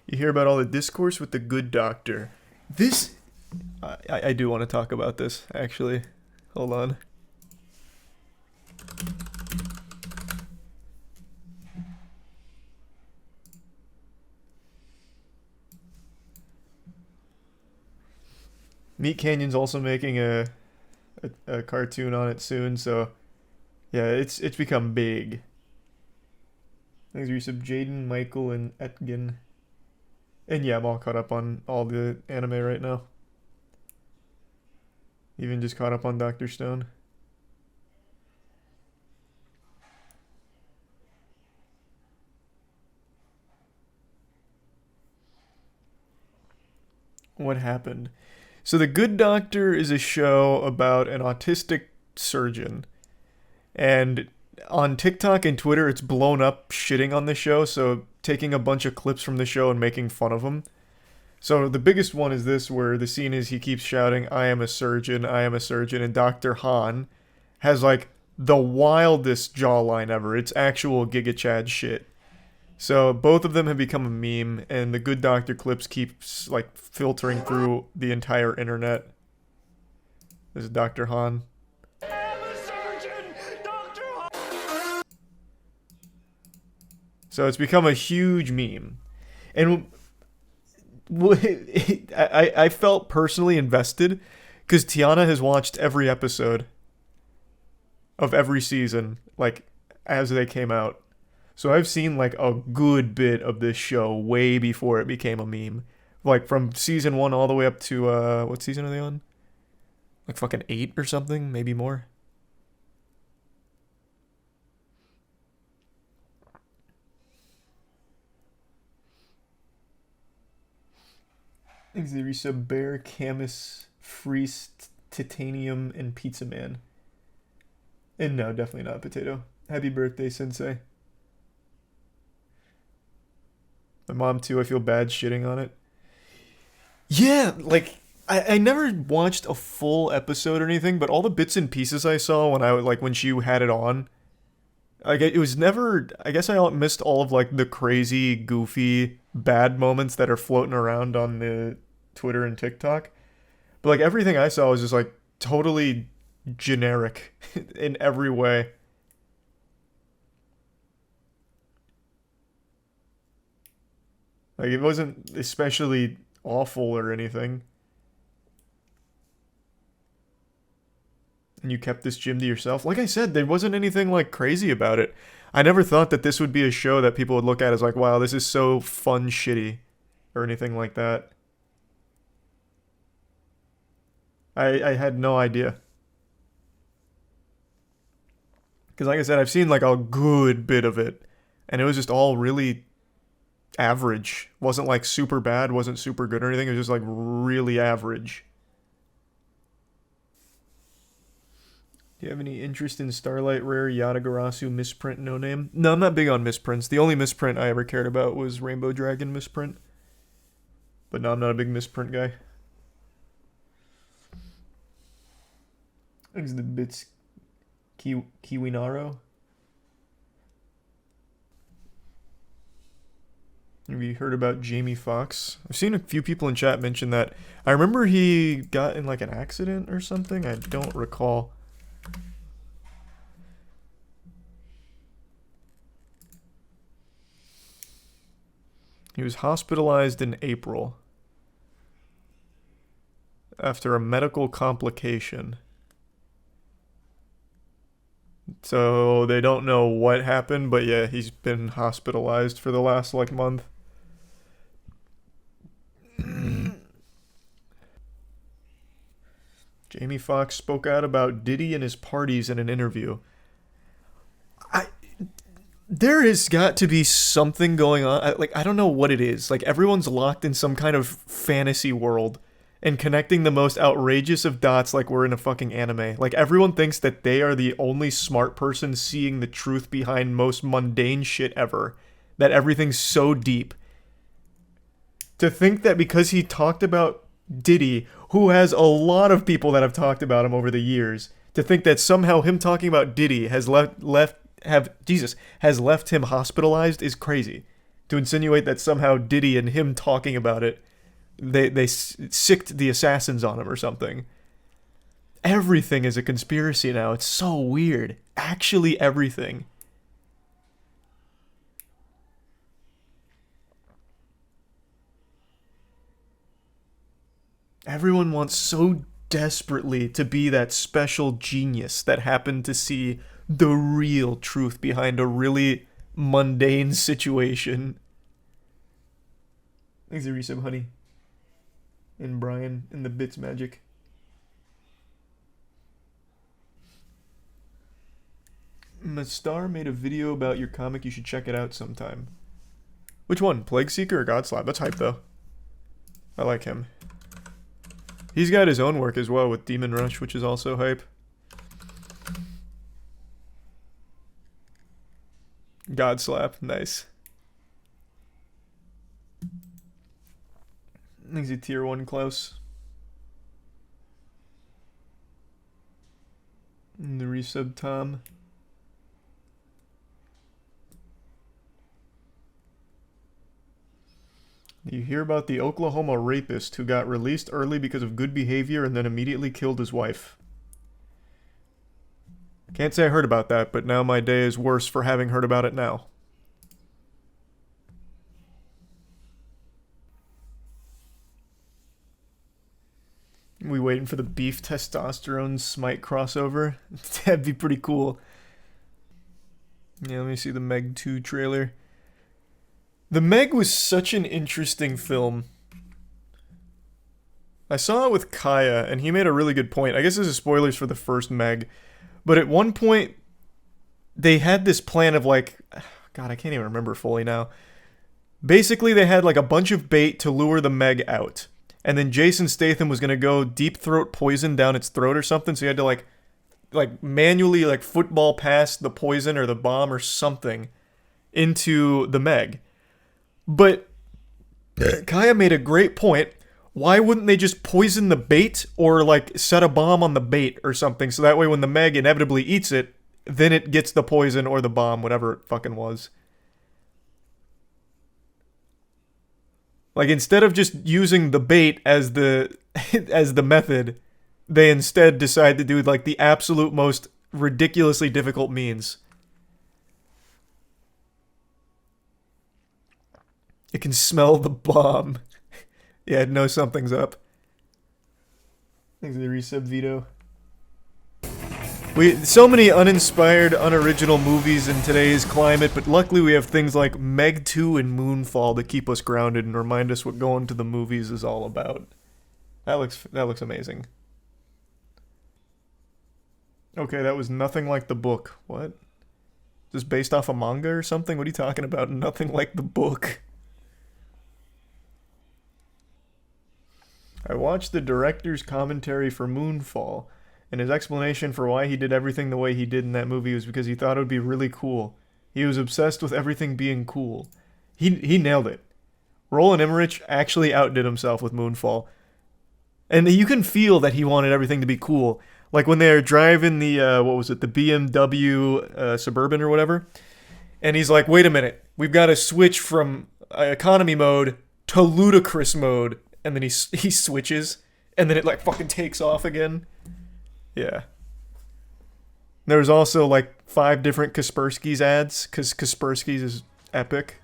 You hear about all the discourse with the good doctor. This, I do want to talk about this, actually. Hold on. Meat Canyon's also making a cartoon on it soon, so yeah, it's become big. Thanks for sub Jaden, Michael, and Etgen. And yeah, I'm all caught up on all the anime right now. Even just caught up on Dr. Stone. What happened? So The Good Doctor is a show about an autistic surgeon. And on TikTok and Twitter, it's blown up shitting on the show, so taking a bunch of clips from the show and making fun of him. So the biggest one is this, where the scene is he keeps shouting, I am a surgeon, I am a surgeon, and Dr. Han has like the wildest jawline ever. It's actual Giga Chad shit. So both of them have become a meme, and the Good Doctor clips keeps like filtering through the entire internet. This is Dr. Han. So it's become a huge meme. And I felt personally invested because Tiana has watched every episode of every season, like, as they came out. So I've seen, like, a good bit of this show way before it became a meme. Like, from season 1 all the way up to, what season are they on? Like, fucking 8 or something? Maybe more? Exerisa Bear, Camus, Freeze, Titanium, and Pizza Man. And no, definitely not Potato. Happy birthday, Sensei. My mom, too, I feel bad shitting on it. Yeah, like, I never watched a full episode or anything, but all the bits and pieces I saw when she had it on, like, it was never, I guess I missed all of, like, the crazy, goofy, bad moments that are floating around on the Twitter and TikTok. But, like, everything I saw was just, like, totally generic in every way. Like, it wasn't especially awful or anything. And you kept this gym to yourself. Like I said, there wasn't anything, like, crazy about it. I never thought that this would be a show that people would look at as like, wow, this is so fun shitty. Or anything like that. I had no idea. Because like I said, I've seen like a good bit of it. And it was just all really average. Wasn't like super bad, wasn't super good or anything. It was just like really average. Do you have any interest in Starlight Rare, Yatagarasu, Misprint, No Name? No, I'm not big on misprints. The only misprint I ever cared about was Rainbow Dragon misprint. But no, I'm not a big misprint guy. Thanks the bits Kiwinaro. Have you heard about Jamie Foxx? I've seen a few people in chat mention that. I remember he got in like an accident or something. I don't recall. He was hospitalized in April after a medical complication. So they don't know what happened, but yeah, he's been hospitalized for the last like month. Jamie Foxx spoke out about Diddy and his parties in an interview. There has got to be something going on. I don't know what it is. Like, everyone's locked in some kind of fantasy world and connecting the most outrageous of dots like we're in a fucking anime. Like, everyone thinks that they are the only smart person seeing the truth behind most mundane shit ever. That everything's so deep. To think that because he talked about Diddy, who has a lot of people that have talked about him over the years, to think that somehow him talking about Diddy has left him hospitalized is crazy. to insinuate that somehow Diddy and him talking about it, they sicked the assassins on him or something. Everything is a conspiracy now. It's so weird. Actually, everything. Everyone wants so desperately to be that special genius that happened to see the real truth behind a really mundane situation. Thanks, Resub, honey. And Brian and the Bits Magic. Mastar made a video about your comic. You should check it out sometime. Which one? Plague Seeker or Godslab? That's hype, though. I like him. He's got his own work as well with Demon Rush, which is also hype. Godslap, nice. He's a tier 1 Klaus. And the resub Tom. You hear about the Oklahoma rapist who got released early because of good behavior and then immediately killed his wife. Can't say I heard about that, but now my day is worse for having heard about it now. We waiting for the beef testosterone Smite crossover? That'd be pretty cool. Yeah, let me see the Meg 2 trailer. The Meg was such an interesting film. I saw it with Kaya, and he made a really good point. I guess this is spoilers for the first Meg. But at one point, they had this plan of like... God, I can't even remember fully now. Basically, they had like a bunch of bait to lure the Meg out. And then Jason Statham was going to go deep throat poison down its throat or something. So you had to like manually like football pass the poison or the bomb or something into the Meg. But Kaya made a great point. Why wouldn't they just poison the bait or like set a bomb on the bait or something so that way when the Meg inevitably eats it, then it gets the poison or the bomb, whatever it fucking was. Like instead of just using the bait as the as the method, they instead decide to do like the absolute most ridiculously difficult means. It can smell the bomb. Yeah, it knows something's up. Thanks for the resub, Vito. So many uninspired, unoriginal movies in today's climate, but luckily we have things like Meg 2 and Moonfall that keep us grounded and remind us what going to the movies is all about. That looks amazing. Okay, that was nothing like the book. What? Is this based off a manga or something? What are you talking about? Nothing like the book. I watched the director's commentary for Moonfall, and his explanation for why he did everything the way he did in that movie was because he thought it would be really cool. He was obsessed with everything being cool. He nailed it. Roland Emmerich actually outdid himself with Moonfall. And you can feel that he wanted everything to be cool. Like when they're driving the, the BMW Suburban or whatever. And he's like, wait a minute, we've got to switch from economy mode to ludicrous mode. And then he switches, and then it like fucking takes off again. Yeah. There was also like 5 different Kaspersky's ads, because Kaspersky's is epic.